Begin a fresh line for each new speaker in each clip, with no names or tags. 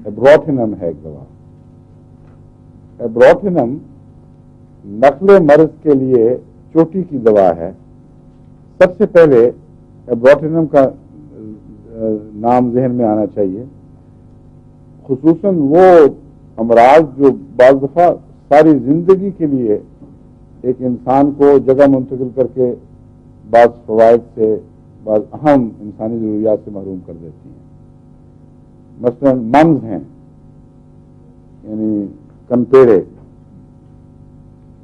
ایبروٹینم ہے ایک دوا. ایبروٹینم نقل مرض کے لیے چوٹی کی دوا ہے. سب سے پہلے ایبروٹینم کا نام ذہن میں آنا چاہیے. خصوصاً وہ امراض جو بعض دفعہ ساری زندگی کے لیے ایک انسان کو جگہ منتقل کر کے بعض فوائد سے بعض اہم انسانی ضروریات سے محروم کر دیتی ہیں. مثلا ممز ہیں یعنی کنپیڑے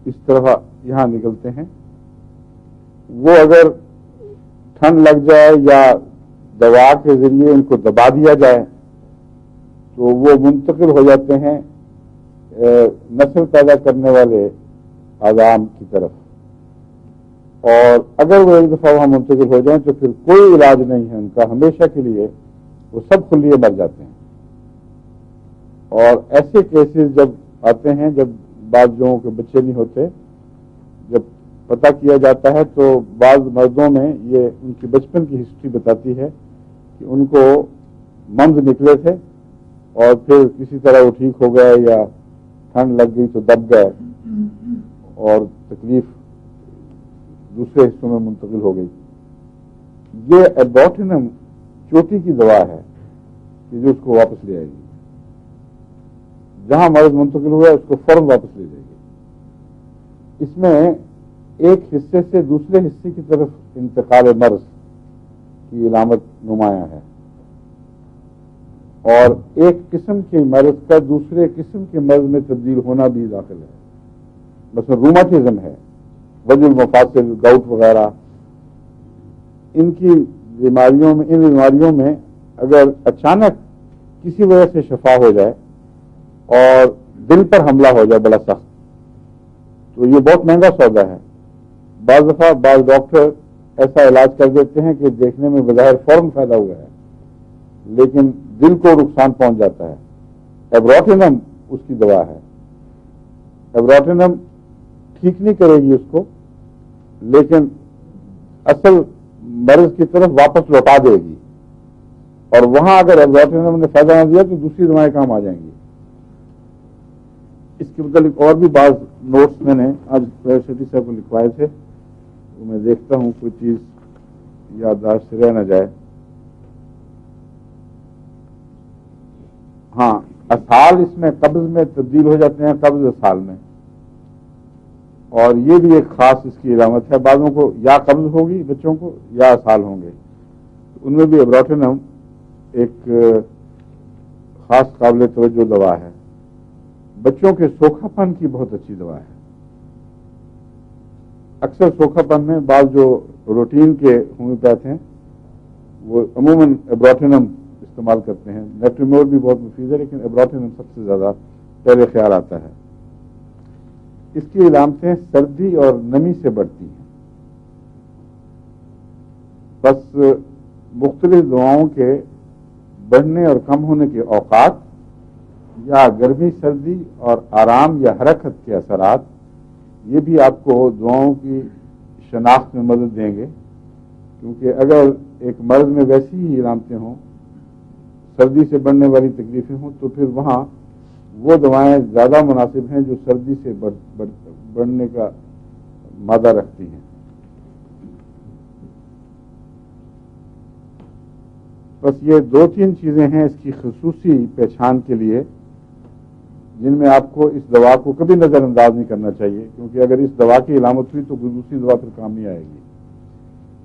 اس طرح یہاں نکلتے ہیں. وہ اگر ٹھنڈ لگ جائے یا دوا کے ذریعے ان کو دبا دیا جائے تو وہ منتقل ہو جاتے ہیں نسل پیدا کرنے والے اعضام کی طرف. اور اگر وہ ایک دفعہ وہاں منتقل ہو جائیں تو پھر کوئی علاج نہیں ہے ان کا, ہمیشہ کے لیے وہ سب خلیے مر جاتے ہیں. اور ایسے کیسز جب آتے ہیں جب بعض لوگوں کے بچے نہیں ہوتے, جب پتہ کیا جاتا ہے تو بعض مردوں میں یہ ان کی بچپن کی ہسٹری بتاتی ہے کہ ان کو ممز نکلے تھے اور پھر کسی طرح وہ ٹھیک ہو گئے یا ٹھنڈ لگ گئی تو دب گئے اور تکلیف دوسرے حصوں میں منتقل ہو گئی. یہ ایبروٹینم چوٹی کی دوا ہے کہ جو اس کو واپس لے آئے گی. جہاں مرض منتقل ہوا ہے اس کو فوراً واپس لے جائے گی. اس میں ایک حصے سے دوسرے حصے کی طرف انتقال مرض کی علامت نمایاں ہے, اور ایک قسم کے مرض کا دوسرے قسم کے مرض میں تبدیل ہونا بھی داخل ہے. مثلا روماتزم ہے, وجع المفاصل, گاؤٹ وغیرہ, ان بیماریوں میں اگر اچانک کسی وجہ سے شفا ہو جائے اور دل پر حملہ ہو جائے بڑا سخت, تو یہ بہت مہنگا سودا ہے. بعض دفعہ بعض ڈاکٹر ایسا علاج کر دیتے ہیں کہ دیکھنے میں بظاہر فوراً فائدہ ہوا ہے لیکن دل کو نقصان پہنچ جاتا ہے. ایبروٹینم اس کی دوا ہے. ایبروٹینم ٹھیک نہیں کرے گی اس کو, لیکن اصل مرض کی طرف واپس لوٹا دے گی, اور وہاں اگر ایبروٹینم نے فائدہ نہ دیا تو دوسری دوائیں کام آ جائیں گی. اس کے متعلق اور بھی بعض نوٹس میں نے آج شیٹی صاحب کو لکھوائے تھے, تو میں دیکھتا ہوں کوئی چیز یادداشت سے رہ نہ جائے. ہاں, اسال اس میں قبض میں تبدیل ہو جاتے ہیں, قبض اسال میں, اور یہ بھی ایک خاص اس کی علامت ہے. بعضوں کو یا قبض ہوگی بچوں کو یا اسال ہوں گے, ان میں بھی ایبروٹینم ایک خاص قابل توجہ دوا ہے. بچوں کے سوکھا پن کی بہت اچھی دوا ہے. اکثر سوکھا پن میں بعض جو روٹین کے ہومیوپیتھ ہیں وہ عموماً ایبروٹینم استعمال کرتے ہیں. نیٹریمور بھی بہت مفید ہے لیکن ایبروٹینم سب سے زیادہ پہلے خیال آتا ہے. اس کی علامتیں سردی اور نمی سے بڑھتی ہیں. بس مختلف دواؤں کے بڑھنے اور کم ہونے کے اوقات یا گرمی سردی اور آرام یا حرکت کے اثرات, یہ بھی آپ کو دواؤں کی شناخت میں مدد دیں گے. کیونکہ اگر ایک مرض میں ویسی ہی علامتیں ہوں, سردی سے بڑھنے والی تکلیفیں ہوں, تو پھر وہاں وہ دوائیں زیادہ مناسب ہیں جو سردی سے بڑھنے کا مادہ رکھتی ہیں. بس یہ 2-3 چیزیں ہیں اس کی خصوصی پہچان کے لیے جن میں آپ کو اس دوا کو کبھی نظر انداز نہیں کرنا چاہیے, کیونکہ اگر اس دوا کی علامت ہوئی تو دوسری دوا پھر کام نہیں آئے گی.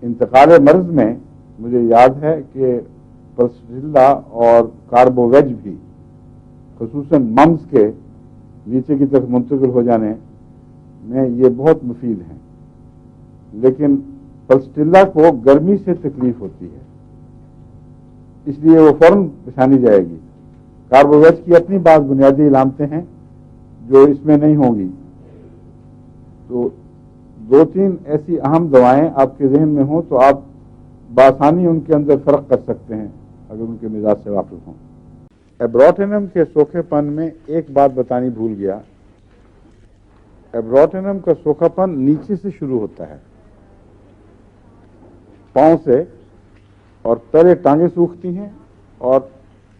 انتقال مرض میں مجھے یاد ہے کہ پلسٹیلا اور کاربوویج بھی خصوصاً ممز کے نیچے کی طرف منتقل ہو جانے میں یہ بہت مفید ہیں. لیکن پلسٹیلا کو گرمی سے تکلیف ہوتی ہے, اس لیے وہ فوراً پچھانی جائے گی. کاربوویج کی اپنی بعض بنیادی علامتیں ہیں جو اس میں نہیں ہوں گی. تو 2-3 ایسی اہم دوائیں آپ کے ذہن میں ہوں تو آپ بآسانی ان کے اندر فرق کر سکتے ہیں اگر ان کے مزاج سے واقف ہوں. ایبروٹینم کے سوکھے پن میں ایک بات بتانی بھول گیا. ایبروٹینم کا سوکھا پن نیچے سے شروع ہوتا ہے, پاؤں سے, اور پہلے ٹانگیں سوکھتی ہیں اور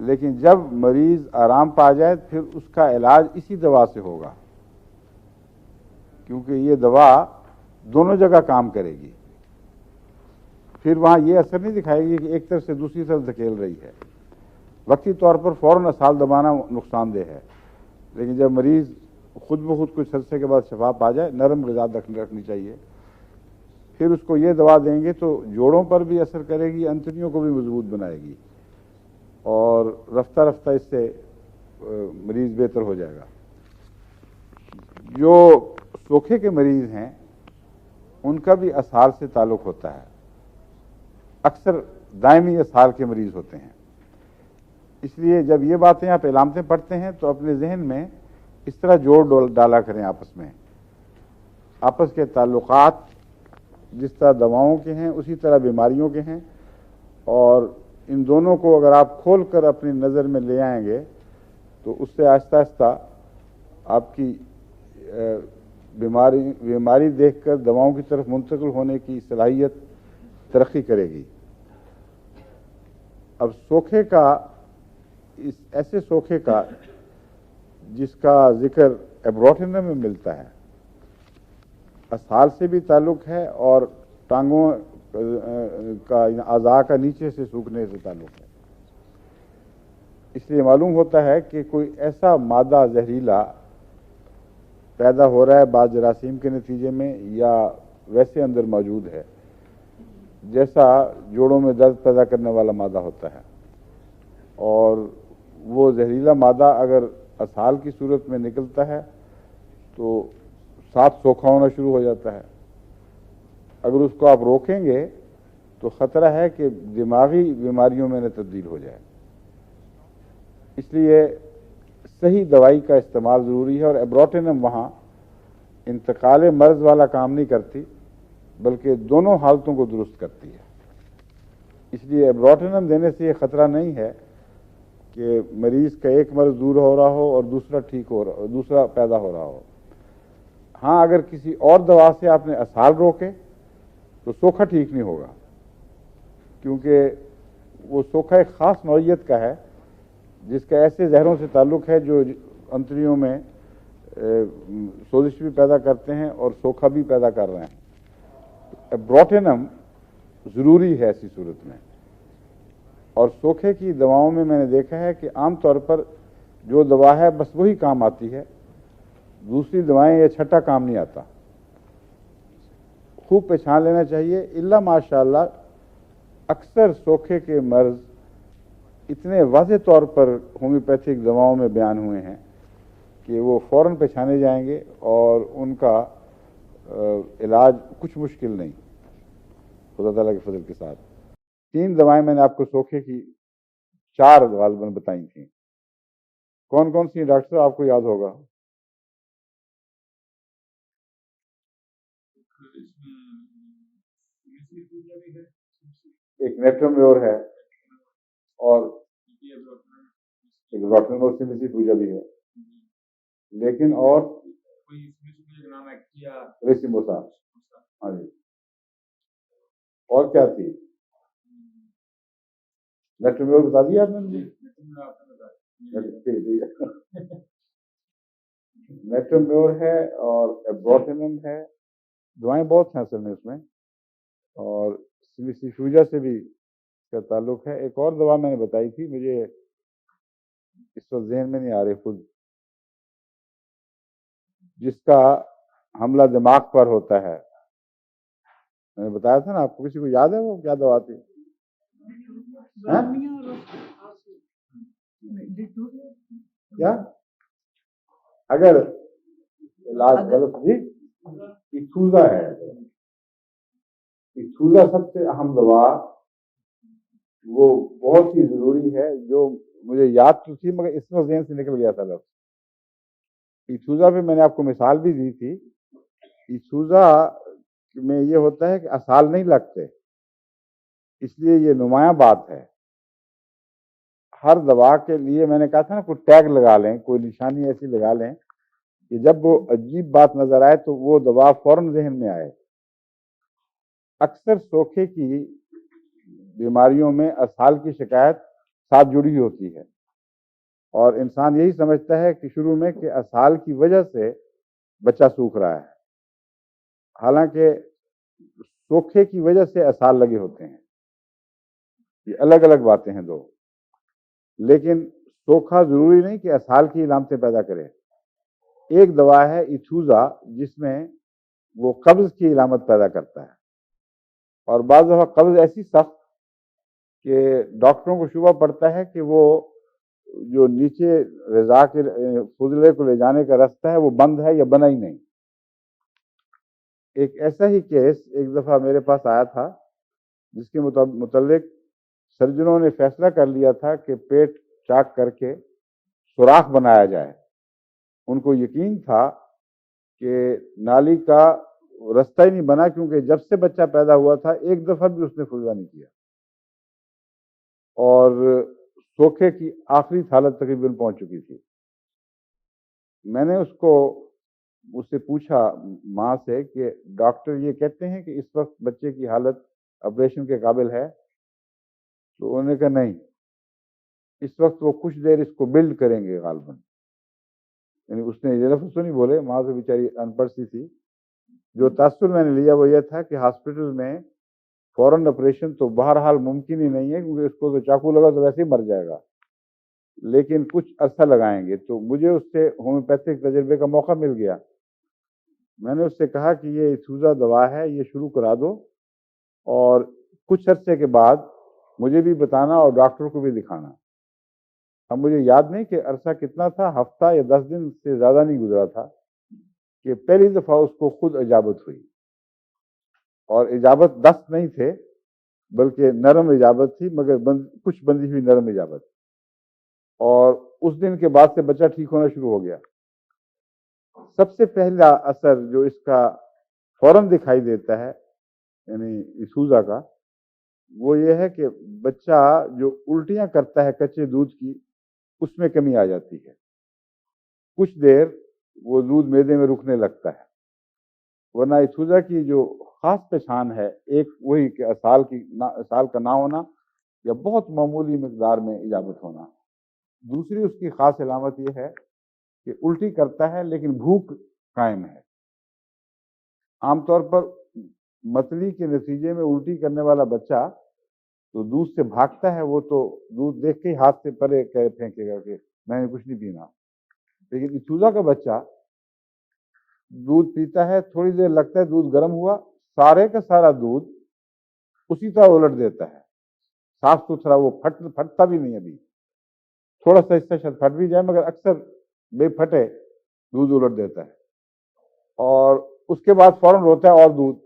لیکن جب مریض آرام پا جائے پھر اس کا علاج اسی دوا سے ہوگا، کیونکہ یہ دوا دونوں جگہ کام کرے گی. پھر وہاں یہ اثر نہیں دکھائے گی کہ ایک طرف سے دوسری طرف دھکیل رہی ہے. وقتی طور پر فوراً اسال دبانا نقصان دہ ہے، لیکن جب مریض خود بخود کچھ عرصے کے بعد شفا پا جائے، نرم غذا رکھنی چاہیے. پھر اس کو یہ دوا دیں گے تو جوڑوں پر بھی اثر کرے گی، انتڑیوں کو بھی مضبوط بنائے گی، اور رفتہ رفتہ اس سے مریض بہتر ہو جائے گا. جو سوکھے کے مریض ہیں ان کا بھی اسہال سے تعلق ہوتا ہے، اکثر دائمی اسہال کے مریض ہوتے ہیں. اس لیے جب یہ باتیں آپ علامتیں پڑھتے ہیں تو اپنے ذہن میں اس طرح جوڑ ڈالا کریں آپس میں. آپس کے تعلقات جس طرح دواؤں کے ہیں اسی طرح بیماریوں کے ہیں، اور ان دونوں کو اگر آپ کھول کر اپنی نظر میں لے آئیں گے تو اس سے آہستہ آہستہ آپ کی بیماری دیکھ کر دواؤں کی طرف منتقل ہونے کی صلاحیت ترقی کرے گی. اب سوکھے کا، ایسے سوکھے کا جس کا ذکر ایبروٹینم میں ملتا ہے، اسہال سے بھی تعلق ہے اور ٹانگوں کا اعضاء کا نیچے سے سوکھنے سے تعلق ہے. اس لیے معلوم ہوتا ہے کہ کوئی ایسا مادہ زہریلا پیدا ہو رہا ہے بعض جراثیم کے نتیجے میں، یا ویسے اندر موجود ہے جیسا جوڑوں میں درد پیدا کرنے والا مادہ ہوتا ہے، اور وہ زہریلا مادہ اگر اسہال کی صورت میں نکلتا ہے تو ساتھ سوکھا ہونا شروع ہو جاتا ہے. اگر اس کو آپ روکیں گے تو خطرہ ہے کہ دماغی بیماریوں میں نہ تبدیل ہو جائے. اس لیے صحیح دوائی کا استعمال ضروری ہے، اور ایبروٹینم وہاں انتقال مرض والا کام نہیں کرتی بلکہ دونوں حالتوں کو درست کرتی ہے. اس لیے ایبروٹینم دینے سے یہ خطرہ نہیں ہے کہ مریض کا ایک مرض دور ہو رہا ہو اور دوسرا ٹھیک ہو رہا، دوسرا پیدا ہو رہا ہو. ہاں اگر کسی اور دوا سے آپ نے اسہال روکے تو سوکھا ٹھیک نہیں ہوگا، کیونکہ وہ سوکھا ایک خاص نوعیت کا ہے جس کا ایسے زہروں سے تعلق ہے جو انتڑیوں میں سوزش بھی پیدا کرتے ہیں اور سوکھا بھی پیدا کر رہے ہیں. ایبروٹینم ضروری ہے ایسی صورت میں. اور سوکھے کی دواؤں میں نے دیکھا ہے کہ عام طور پر جو دوا ہے بس وہی کام آتی ہے، دوسری دوائیں یہ چھٹا کام نہیں آتا. خوب پہچان لینا چاہیے. الا ماشاءاللہ اکثر سوکھے کے مرض اتنے واضح طور پر ہومیوپیتھک دواؤں میں بیان ہوئے ہیں کہ وہ فوراً پہچانے جائیں گے اور ان کا علاج کچھ مشکل نہیں، خدا تعالیٰ کے فضل کے ساتھ. 3 دوائیں میں نے آپ کو سوکھے کی 4 غالباً بتائی تھیں. کون کون سی ڈاکٹر صاحب آپ کو یاد ہوگا؟ ایک نیٹرمیور ہے اور ایک ایبروٹینم سے پوجا بھی ہے، لیکن اور ریسیموسا. ہاں جی. اور کیا تھی؟ نیٹرمیور بتا دیا آپ نے مجھے؟ نیٹرمیور ہے اور ایبروٹینم ہے. دوائیں بہت ہیں اصل میں اس میں، اور سیفوجا سے بھی اس کا تعلق ہے. ایک اور دوا میں نے بتائی تھی، مجھے اس وقت ذہن میں نہیں آ رہی خود، جس کا حملہ دماغ پر ہوتا ہے. میں نے بتایا تھا نا آپ کو. کسی کو یاد ہے وہ کیا دوا تھی؟ کیا اگر علاج غلط جی ایتھوزا ہے. ایتھوزا سب سے اہم دوا، وہ بہت ہی ضروری ہے، جو مجھے یاد تو تھی مگر اس میں ذہن سے نکل گیا تھا لفظ. ایتھوزا پہ میں نے آپ کو مثال بھی دی تھی. ایتھوزا میں یہ ہوتا ہے کہ اسہال نہیں لگتے، اس لیے یہ نمایاں بات ہے. ہر دوا کے لیے میں نے کہا تھا نا کوئی ٹیگ لگا لیں، کوئی نشانی ایسی لگا لیں کہ جب وہ عجیب بات نظر آئے تو وہ دوا فوراً ذہن میں آئے. اکثر سوکھے کی بیماریوں میں اسہال کی شکایت ساتھ جڑی ہوئی ہوتی ہے، اور انسان یہی سمجھتا ہے کہ شروع میں کہ اسہال کی وجہ سے بچہ سوکھ رہا ہے، حالانکہ سوکھے کی وجہ سے اسہال لگے ہوتے ہیں، یہ الگ الگ باتیں ہیں دو۔ لیکن سوکھا ضروری نہیں کہ اسہال کی علامتیں پیدا کرے۔ ایک دوا ہے ایتھوزا، جس میں وہ قبض کی علامت پیدا کرتا ہے، اور بعض دفعہ قبض ایسی سخت کہ ڈاکٹروں کو شبہ پڑتا ہے کہ وہ جو نیچے غذا کے فضلے کو لے جانے کا راستہ ہے وہ بند ہے یا بنا ہی نہیں۔ ایک ایسا ہی کیس ایک دفعہ میرے پاس آیا تھا، جس کے متعلق سرجنوں نے فیصلہ کر لیا تھا کہ پیٹ چاک کر کے سوراخ بنایا جائے۔ ان کو یقین تھا کہ نالی کا راستہ ہی نہیں بنا، کیونکہ جب سے بچہ پیدا ہوا تھا ایک دفعہ بھی اس نے فضلہ نہیں کیا، اور سوکھے کی آخری حالت تقریباً پہنچ چکی تھی۔ میں نے اس سے پوچھا ماں سے کہ ڈاکٹر یہ کہتے ہیں کہ اس وقت بچے کی حالت آپریشن کے قابل ہے؟ تو انہوں نے کہا نہیں، اس وقت وہ کچھ دیر اس کو بلڈ کریں گے غالباً۔ یعنی اس نے یہ لفظ تو نہیں بولے، ماں تو بیچاری ان پڑھ سی تھی۔ جو تاثر میں نے لیا وہ یہ تھا کہ ہاسپٹل میں فوراً آپریشن تو بہرحال ممکن ہی نہیں ہے، کیونکہ اس کو تو چاقو لگا تو ویسے ہی مر جائے گا، لیکن کچھ عرصہ لگائیں گے۔ تو مجھے اس سے ہومیوپیتھک تجربے کا موقع مل گیا۔ میں نے اس سے کہا کہ یہ ایتھوزا دوا ہے، یہ شروع کرا دو، اور کچھ عرصے کے بعد مجھے بھی بتانا اور ڈاکٹر کو بھی دکھانا۔ اب مجھے یاد نہیں کہ عرصہ کتنا تھا، ہفتہ یا 10 دن سے زیادہ نہیں گزرا تھا کہ پہلی دفعہ اس کو خود اجابت ہوئی، اور اجابت دست نہیں تھے بلکہ نرم اجابت تھی، مگر کچھ بندھی ہوئی نرم اجابت، اور اس دن کے بعد سے بچہ ٹھیک ہونا شروع ہو گیا۔ سب سے پہلا اثر جو اس کا فوراً دکھائی دیتا ہے یعنی ایتھوزا کا، وہ یہ ہے کہ بچہ جو الٹیاں کرتا ہے کچے دودھ کی، اس میں کمی آ جاتی ہے، کچھ دیر وہ دودھ معدے میں رکنے لگتا ہے۔ ورنہ ایتھوزا کی جو خاص پہچان ہے، ایک وہی کہ اسہال کا نہ ہونا یا بہت معمولی مقدار میں اجابت ہونا۔ دوسری اس کی خاص علامت یہ ہے کہ الٹی کرتا ہے لیکن بھوک قائم ہے۔ عام طور پر متلی کے نتیجے میں الٹی کرنے والا بچہ تو دودھ سے بھاگتا ہے، وہ تو دودھ دیکھ کے ہی ہاتھ سے پرے پھینکے گا کہ میں نے کچھ نہیں پینا۔ لیکن ایتھوزا کا بچہ دودھ پیتا ہے، تھوڑی دیر لگتا ہے دودھ گرم ہوا، سارے کا سارا دودھ اسی طرح الٹ دیتا ہے، صاف ستھرا، وہ پھٹتا بھی نہیں، ابھی تھوڑا سا حصہ شاید پھٹ بھی جائے، مگر اکثر بے پھٹے دودھ الٹ دیتا ہے، اور اس کے بعد فوراً روتا ہے اور دودھ۔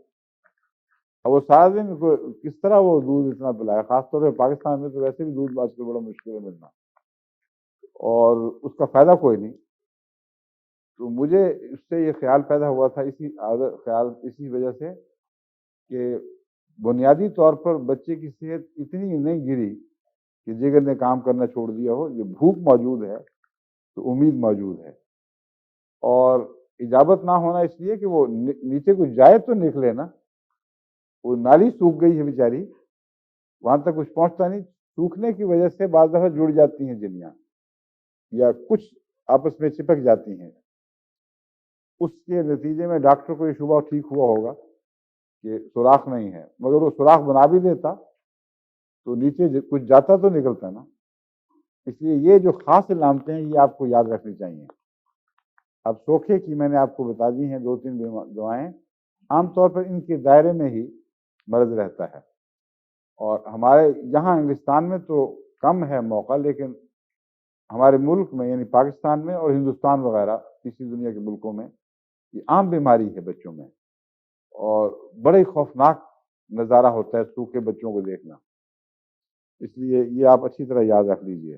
اب وہ سارا دن کس طرح وہ دودھ اتنا پلائے؟ خاص طور پہ پاکستان میں تو ویسے بھی دودھ آج کل بڑا مشکل ہے ملنا، اور اس کا فائدہ کوئی نہیں۔ تو مجھے اس سے یہ خیال پیدا ہوا تھا، اسی وجہ سے کہ بنیادی طور پر بچے کی صحت اتنی نہیں گری کہ جگر نے کام کرنا چھوڑ دیا ہو۔ یہ بھوک موجود ہے تو امید موجود ہے، اور اجابت نہ ہونا اس لیے کہ وہ نیچے کچھ جائے تو نکلے نا، وہ نالی سوکھ گئی ہے بیچاری، وہاں تک کچھ پہنچتا نہیں۔ سوکھنے کی وجہ سے بعض دفعہ جڑ جاتی ہیں جلیاں، یا کچھ آپس میں چپک جاتی ہیں، اس کے نتیجے میں ڈاکٹر کو یہ شبہ ٹھیک ہوا ہوگا کہ سوراخ نہیں ہے، مگر وہ سوراخ بنا بھی دیتا تو نیچے کچھ جاتا تو نکلتا نا۔ اس لیے یہ جو خاص علامتیں ہیں یہ آپ کو یاد رکھنی چاہیے۔ اب سوکھے کی میں نے آپ کو بتا دی ہیں 2-3 دوائیں، عام طور پر ان کے دائرے میں ہی مرض رہتا ہے، اور ہمارے یہاں انگلستان میں تو کم ہے موقع، لیکن ہمارے ملک میں یعنی پاکستان میں اور ہندوستان وغیرہ کسی دنیا کے ملکوں میں یہ عام بیماری ہے بچوں میں، اور بڑے خوفناک نظارہ ہوتا ہے سوکھے بچوں کو دیکھنا۔ اس لیے یہ آپ اچھی طرح یاد رکھ لیجئے۔